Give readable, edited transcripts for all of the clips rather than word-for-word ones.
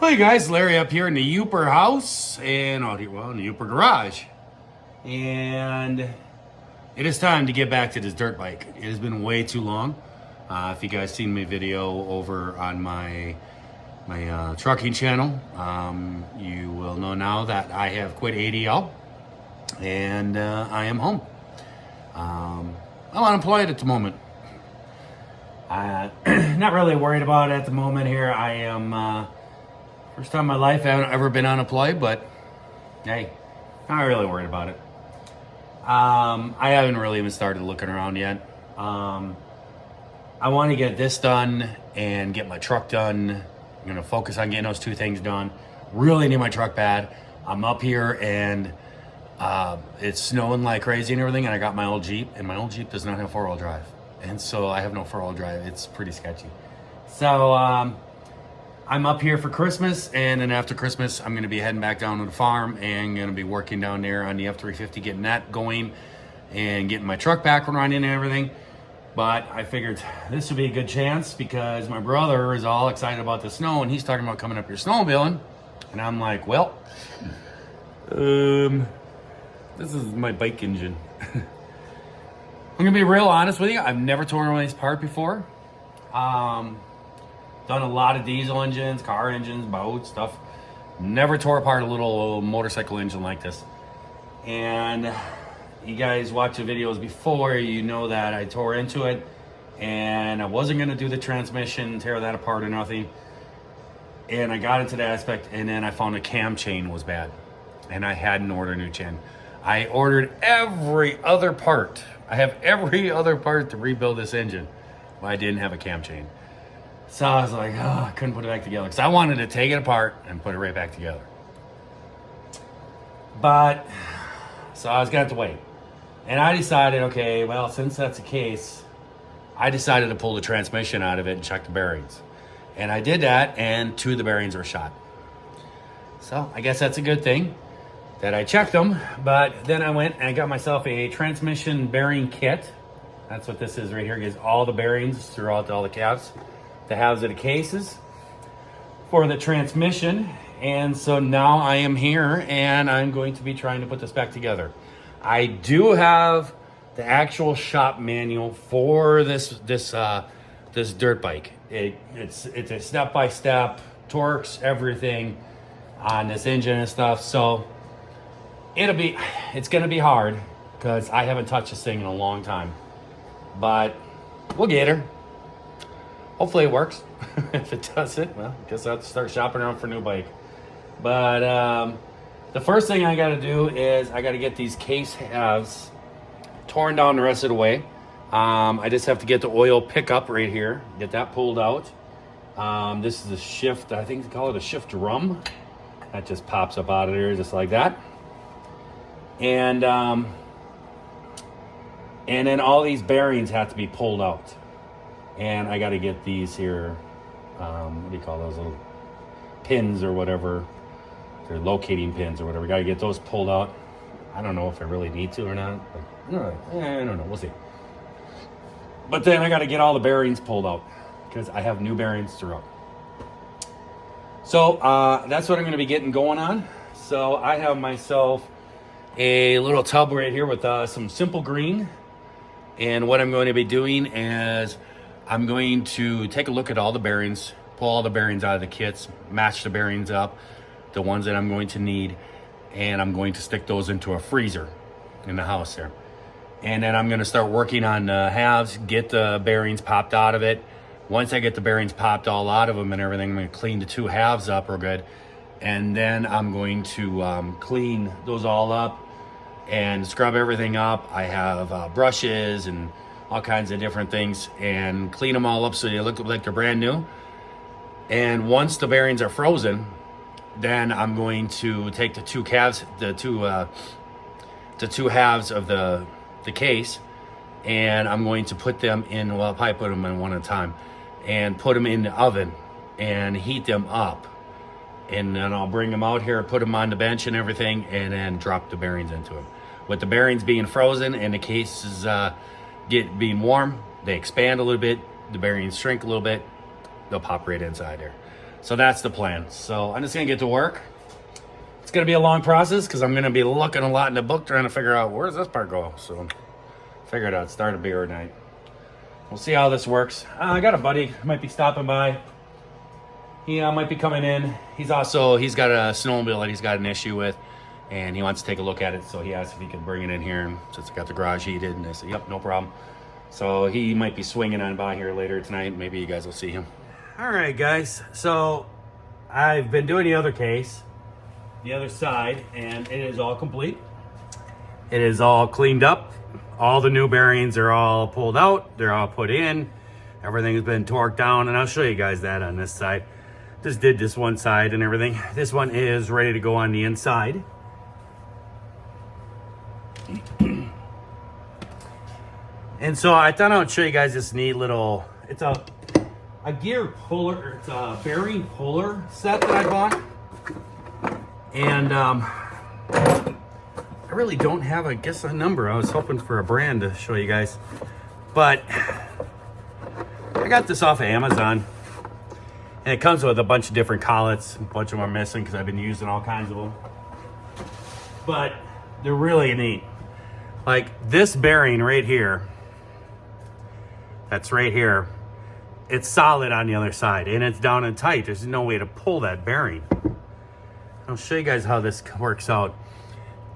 Hey guys, Larry up here in the Yooper house and out here, well, in the Yooper garage. And it is time to get back to this dirt bike. It has been way too long. If you guys seen my video over on my trucking channel, you will know now that I have quit ADL and I am home. I'm unemployed at the moment. Not really worried about it at the moment here. I am first time in my life I haven't ever been unemployed, but hey, not really worried about it. I haven't really even started looking around yet. I want to get this done and get my truck done. I'm gonna focus on getting those two things done. Really need my truck bad. I'm up here and it's snowing like crazy and everything, and I got my old Jeep, and my old Jeep does not have four-wheel drive. And so I have no four-wheel drive. It's pretty sketchy. So I'm up here for Christmas, and then after Christmas, I'm gonna be heading back down to the farm and gonna be working down there on the F350, getting that going and getting my truck back running and everything. But I figured this would be a good chance because my brother is all excited about the snow and he's talking about coming up here snowmobiling. And I'm like, well, this is my bike engine. I'm gonna be real honest with you. I've never torn one of these apart before. Done a lot of diesel engines, car engines, boats, stuff. Never tore apart a little motorcycle engine like this. And you guys watch the videos before, you know that I tore into it and I wasn't gonna do the transmission, tear that apart or nothing. And I got into the aspect, and then I found the cam chain was bad and I hadn't ordered a new chain. I ordered every other part. I have every other part to rebuild this engine, but I didn't have a cam chain. So I was like, oh, I couldn't put it back together because I wanted to take it apart and put it right back together. But, so I was gonna have to wait. And I decided, okay, well, since that's the case, I decided to pull the transmission out of it and check the bearings. And I did that, and two of the bearings were shot. So I guess that's a good thing that I checked them. But then I went and I got myself a transmission bearing kit. That's what this is right here. It gives all the bearings throughout all the halves of the cases for the transmission. And so now I am here and I'm going to be trying to put this back together. I do have the actual shop manual for this dirt bike. It's a step-by-step, torques, everything on this engine and stuff. So it's gonna be hard because I haven't touched this thing in a long time, but we'll get her. Hopefully it works. If it doesn't, well, I guess I'll have to start shopping around for a new bike. But the first thing I gotta do is I gotta get these case halves torn down the rest of the way. I just have to get the oil pickup right here, get that pulled out. This is a shift, I think they call it a shift drum. That just pops up out of there just like that. And then all these bearings have to be pulled out. And I got to get these here, what do you call those, little pins or whatever. They're locating pins or whatever. Got to get those pulled out. I don't know if I really need to or not. But, I don't know. We'll see. But then I got to get all the bearings pulled out because I have new bearings throughout. So that's what I'm going to be getting going on. So I have myself a little tub right here with some Simple Green. And what I'm going to be doing is I'm going to take a look at all the bearings, pull all the bearings out of the kits, match the bearings up, the ones that I'm going to need, and I'm going to stick those into a freezer in the house there. And then I'm going to start working on the halves, get the bearings popped out of it. Once I get the bearings popped all out of them and everything, I'm going to clean the two halves up real good. And then I'm going to clean those all up and scrub everything up. I have brushes and all kinds of different things, and clean them all up so they look like they're brand new. And once the bearings are frozen, then I'm going to take the two halves of the case, and I'm going to put them in, well, I'll probably put them in one at a time, and put them in the oven and heat them up. And then I'll bring them out here, put them on the bench and everything, and then drop the bearings into them. With the bearings being frozen and the cases being warm, they expand a little bit, the bearings shrink a little bit, they'll pop right inside there. So that's the plan. So I'm just gonna get to work. It's gonna be a long process because I'm gonna be looking a lot in the book trying to figure out where's this part go. So figured out start a beer night. We'll see how this works. I got a buddy might be stopping by. He might be coming in. He's got a snowmobile that he's got an issue with, and he wants to take a look at it. So he asked if he could bring it in here, and since I got the garage heated, and I said, yep, no problem. So he might be swinging on by here later tonight. Maybe you guys will see him. All right, guys. So I've been doing the other case, the other side, and it is all complete. It is all cleaned up. All the new bearings are all pulled out. They're all put in. Everything's been torqued down, and I'll show you guys that on this side. Just did this one side and everything. This one is ready to go on the inside. And so I thought I would show you guys this neat little, it's a gear puller, it's a bearing puller set that I bought. And I really don't have, I guess, a number. I was hoping for a brand to show you guys. But I got this off of Amazon. And it comes with a bunch of different collets. A bunch of them are missing because I've been using all kinds of them. But they're really neat. Like this bearing right here, that's right here, it's solid on the other side and it's down and tight. There's no way to pull that bearing. I'll show you guys how this works out.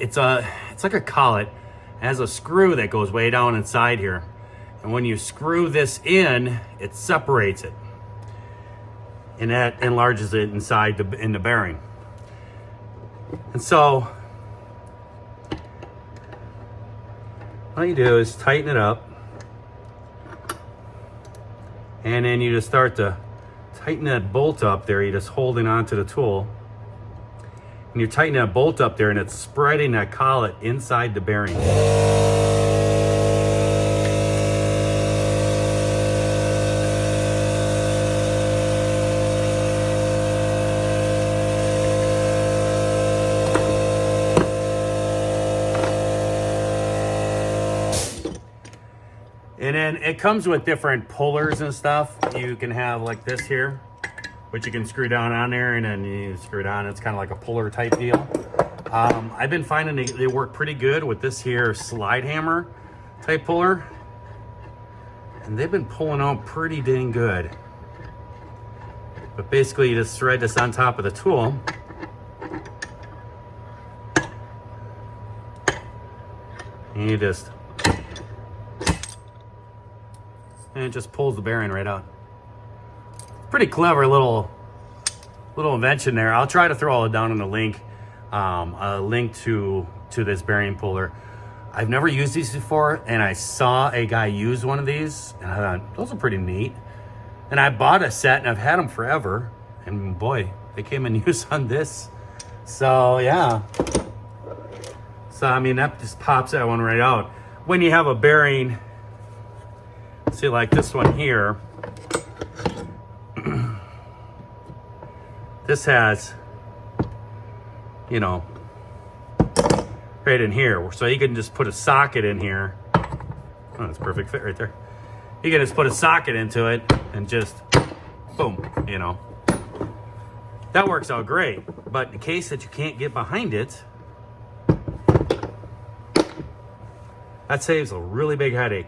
It's like a collet. It has a screw that goes way down inside here. And when you screw this in, it separates it. And that enlarges it inside in the bearing. And so all you do is tighten it up. And then you just start to tighten that bolt up there. You're just holding onto the tool. And you're tightening that bolt up there and it's spreading that collet inside the bearing. And then it comes with different pullers and stuff. You can have like this here, which you can screw down on there and then you screw it on. It's kind of like a puller type deal. I've been finding they work pretty good with this here slide hammer type puller. And they've been pulling out pretty dang good. But basically you just thread this on top of the tool. And you just, and it just pulls the bearing right out. Pretty clever little invention there. I'll try to throw it down in the link, a link to this bearing puller. I've never used these before, and I saw a guy use one of these, and I thought, those are pretty neat. And I bought a set, and I've had them forever, and boy, they came in use on this. So yeah. So I mean, that just pops that one right out. When you have a bearing, see like this one here, this has, you know, right in here. So you can just put a socket in here. Oh, that's a perfect fit right there. You can just put a socket into it and just, boom, you know. That works out great. But in case that you can't get behind it, that saves a really big headache.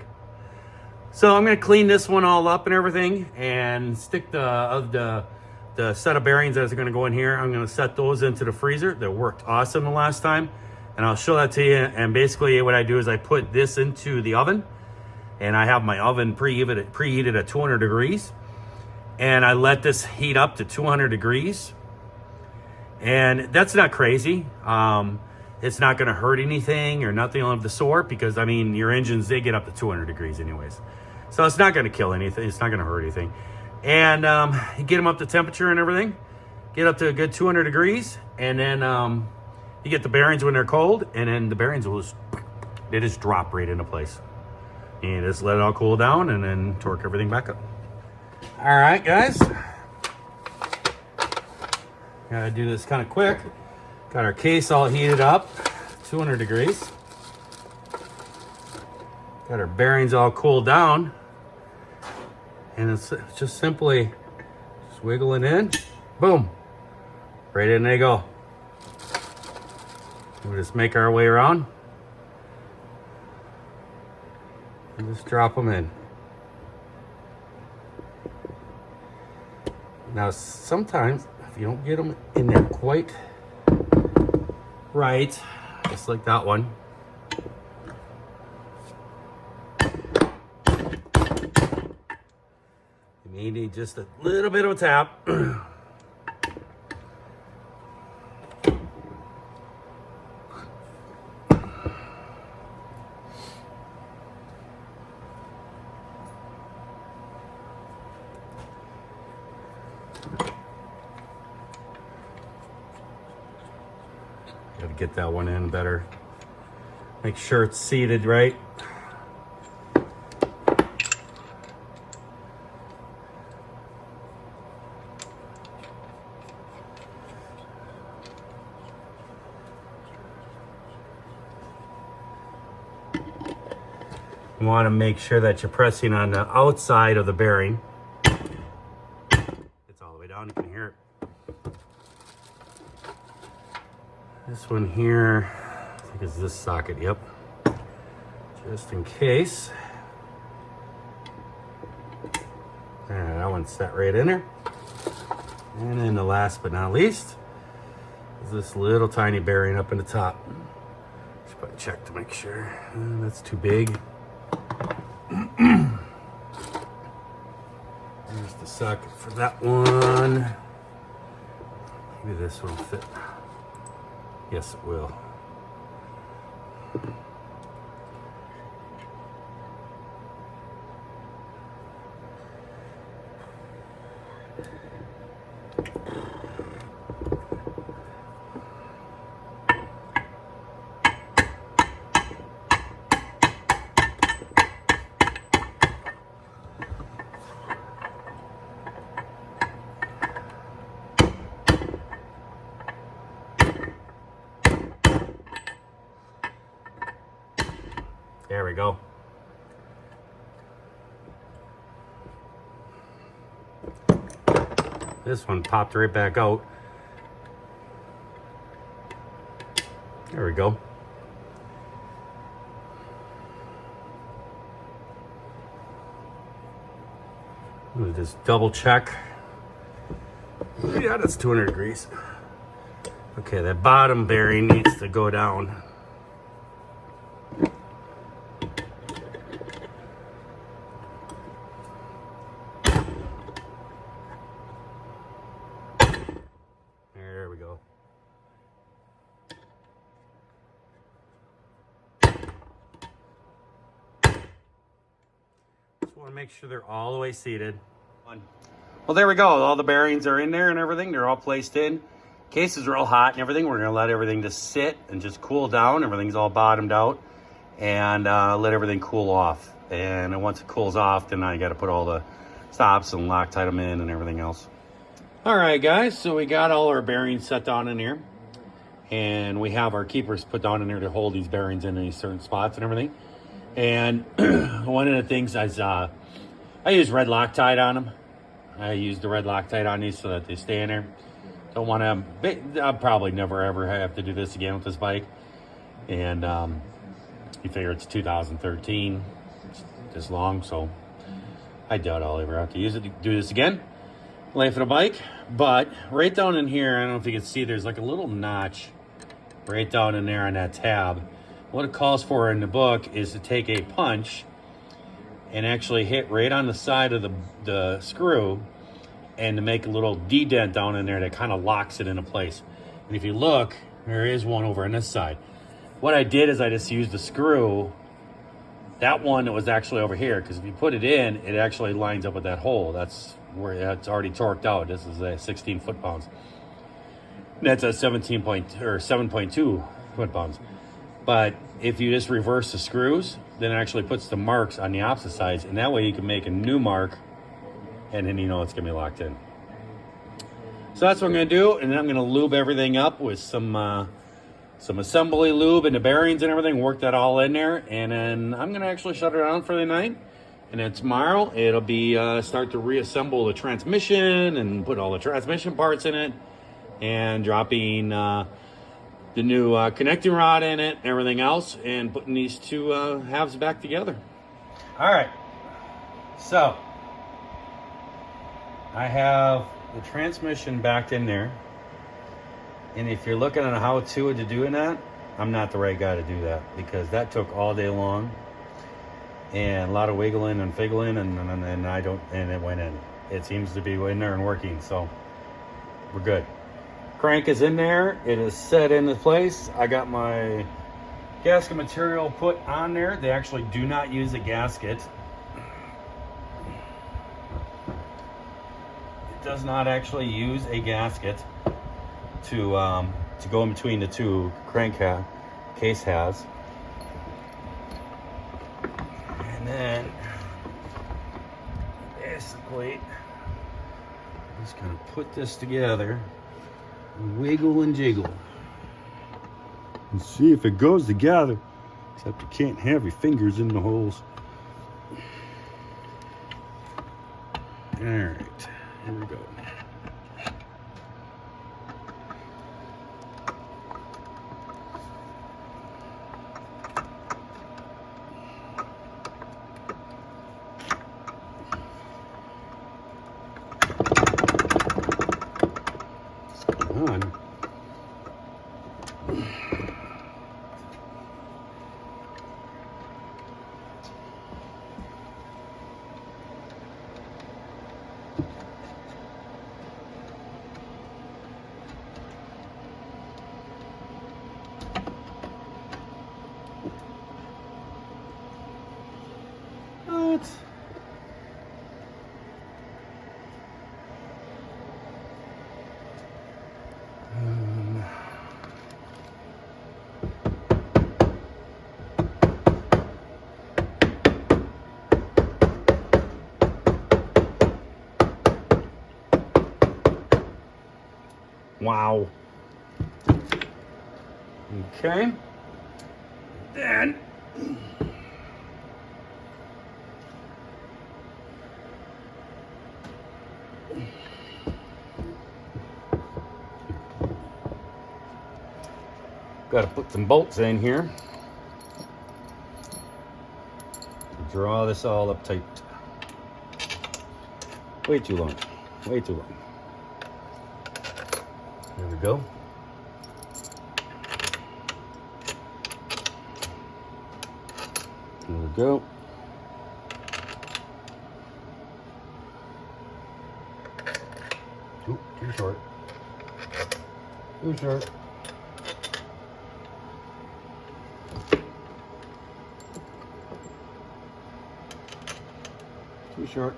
So I'm gonna clean this one all up and everything and stick the set of bearings that are gonna go in here. I'm gonna set those into the freezer. They worked awesome the last time. And I'll show that to you. And basically what I do is I put this into the oven and I have my oven preheated at 200 degrees. And I let this heat up to 200 degrees. And that's not crazy. It's not gonna hurt anything or nothing of the sort because I mean, your engines, they get up to 200 degrees anyways. So it's not gonna kill anything. It's not gonna hurt anything. And you get them up to temperature and everything. Get up to a good 200 degrees. And then you get the bearings when they're cold. And then the bearings will just drop right into place. And just let it all cool down and then torque everything back up. All right, guys. Gotta do this kind of quick. Got our case all heated up, 200 degrees. Got our bearings all cooled down. And it's just simply just wiggle it in, Boom. Right in they go. We'll just make our way around. And just drop them in. Now sometimes, if you don't get them in there quite right, just like that one, you may need just a little bit of a tap. Gotta get that one in better. Make sure it's seated right. You want to make sure that you're pressing on the outside of the bearing. It's all the way down, you can hear it. This one here, I think it's this socket, yep. Just in case. And that one's set right in there. And then the last but not least is this little tiny bearing up in the top. Just probably check to make sure. That's too big. There's the socket for that one. Maybe this one will fit. Yes, it will. There we go. This one popped right back out. There we go. We'll just double check. Yeah, that's 200 degrees. Okay, that bottom bearing needs to go down. There we go. Just want to make sure they're all the way seated. Well, there we go. All the bearings are in there and everything. They're all placed in. Case is real hot and everything. We're going to let everything just sit and just cool down. Everything's all bottomed out, and let everything cool off. And then once it cools off, then I got to put all the stops and Loctite them in and everything else. All right, guys. So we got all our bearings set down in here, and we have our keepers put down in there to hold these bearings in these certain spots and everything. And one of the things is I use red Loctite on them. I use the red Loctite on these so that they stay in there. Don't want to, I'll probably never ever have to do this again with this bike. And you figure it's 2013, it's this long, so I doubt I'll ever have to do this again. Life of the bike. But right down in here, I don't know if you can see, there's like a little notch right down in there on that tab. What it calls for in the book is to take a punch and actually hit right on the side of the screw, and to make a little D-dent down in there that kind of locks it into place. And if you look, there is one over on this side. What I did is I just used the screw, that one that was actually over here, because if you put it in, it actually lines up with that hole. That's where it's already torqued out. This is a 16 foot-pounds. That's a 7.2 foot-pounds. But if you just reverse the screws, then it actually puts the marks on the opposite sides, and that way you can make a new mark, and then you know it's gonna be locked in. So that's what I'm gonna do, and then I'm gonna lube everything up with some assembly lube and the bearings and everything, work that all in there, and then I'm gonna actually shut it down for the night And then tomorrow it'll be start to reassemble the transmission and put all the transmission parts in it, and dropping the new connecting rod in it, and everything else, and putting these two halves back together. All right, so I have the transmission backed in there, and if you're looking at a how-to to doing that, I'm not the right guy to do that, because that took all day long and a lot of wiggling and figgling, and it went in. It seems to be in there and working, so we're good. Crank is in there. It is set into place. I got my gasket material put on there. They actually do not use a gasket. It does not actually use a gasket to go in between the two crank case has. And then basically just gonna put this together, wiggle and jiggle, and see if it goes together, except you can't have your fingers in the holes. All right, here we go. On. What? Wow. Okay. Then got to put some bolts in here. Draw this all up tight. Way too long. Way too long. There we go. There we go. Oop, too short. Too short. Too short.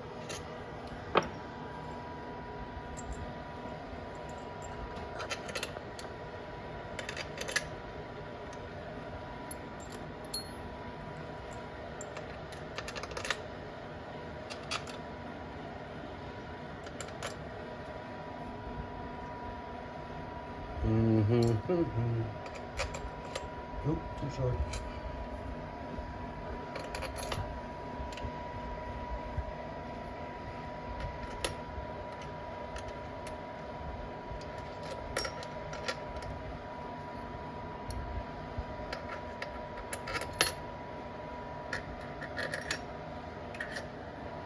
Oop, too short.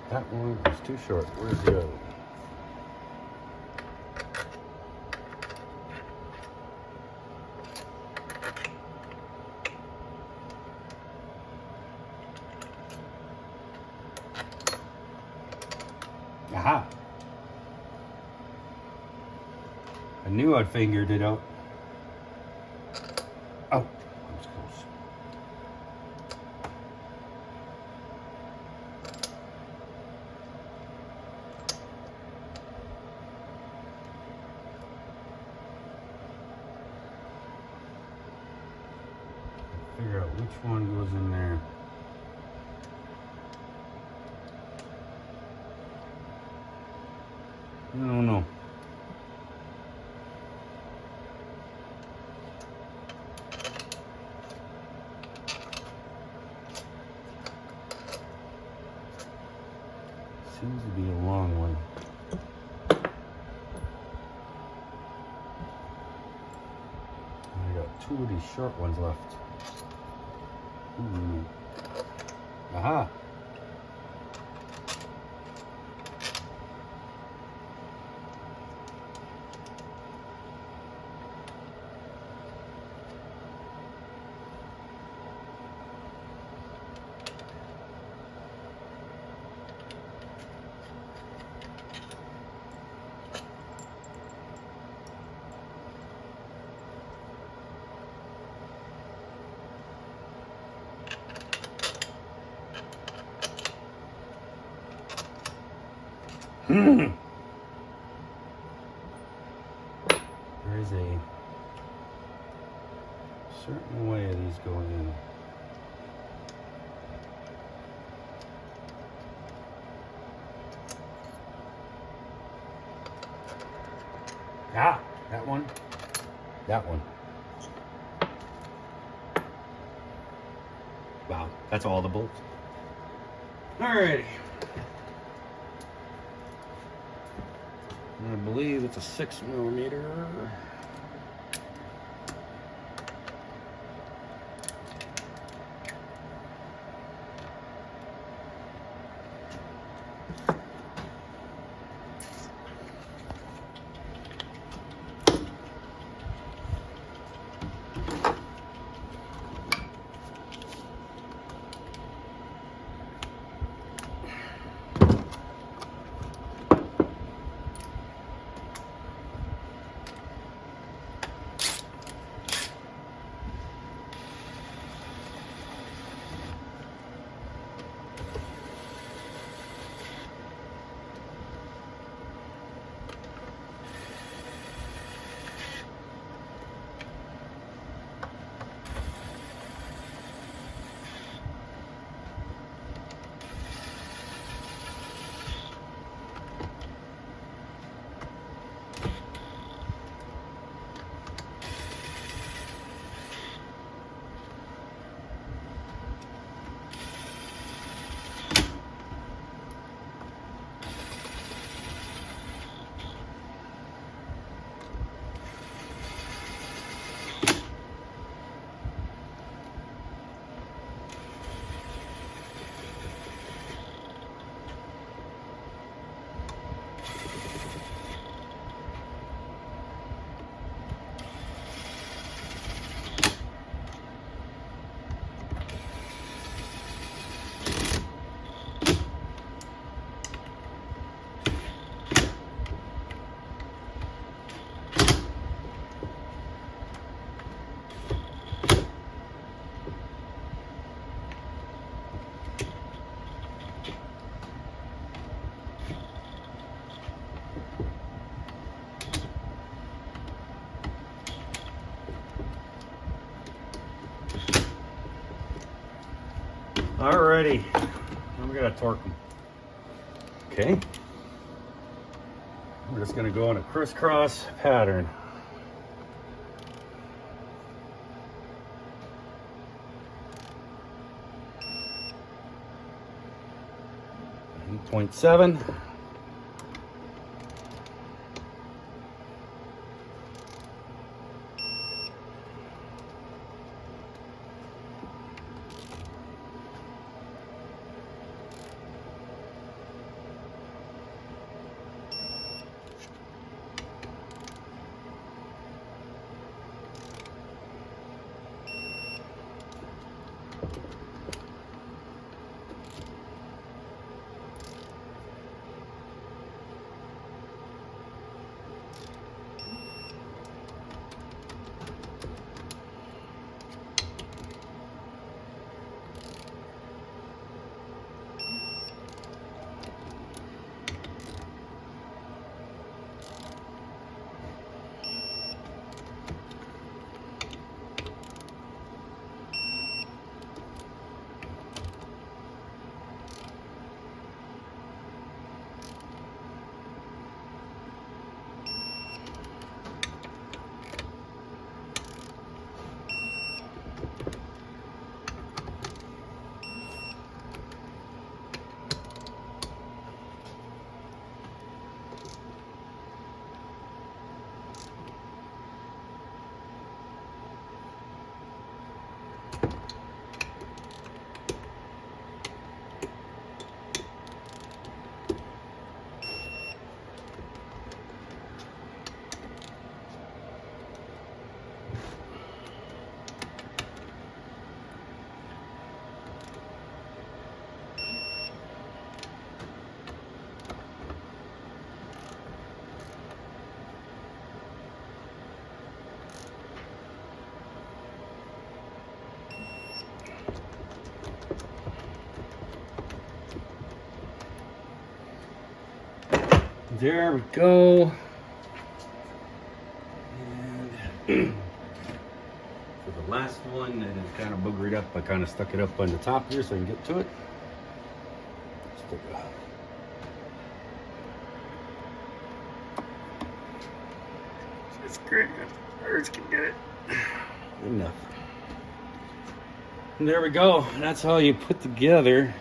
That one is too short. Where's the other one? Aha! I knew I'd figured it out. Oh, that was close. Figure out which one goes in there. I don't know. Seems to be a long one. I got 2 of these short ones left. Ooh. Aha! There's a certain way these go in. Ah, that one. That one. Wow, that's all the bolts. Alrighty. I believe it's a 6mm. Alrighty, now we gotta torque them. Okay, we're just gonna go in a crisscross pattern. .7. There we go. And for the last one that is kind of boogered up, I kind of stuck it up on the top here so I can get to it. It's great. Birds can get it. Enough. And there we go. That's how you put together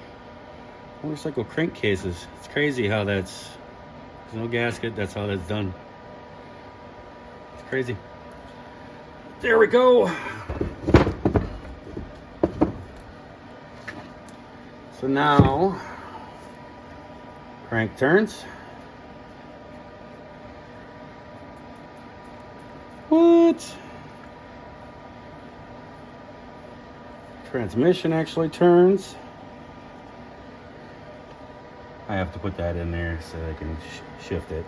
motorcycle crankcases. It's crazy how there's no gasket. That's how that's done. It's crazy. There we go. So now, crank turns. What? Transmission actually turns. I have to put that in there so I can shift it.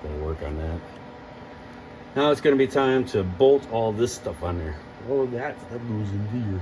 Gotta work on that. Now it's gonna be time to bolt all this stuff on there. Oh, that goes in here.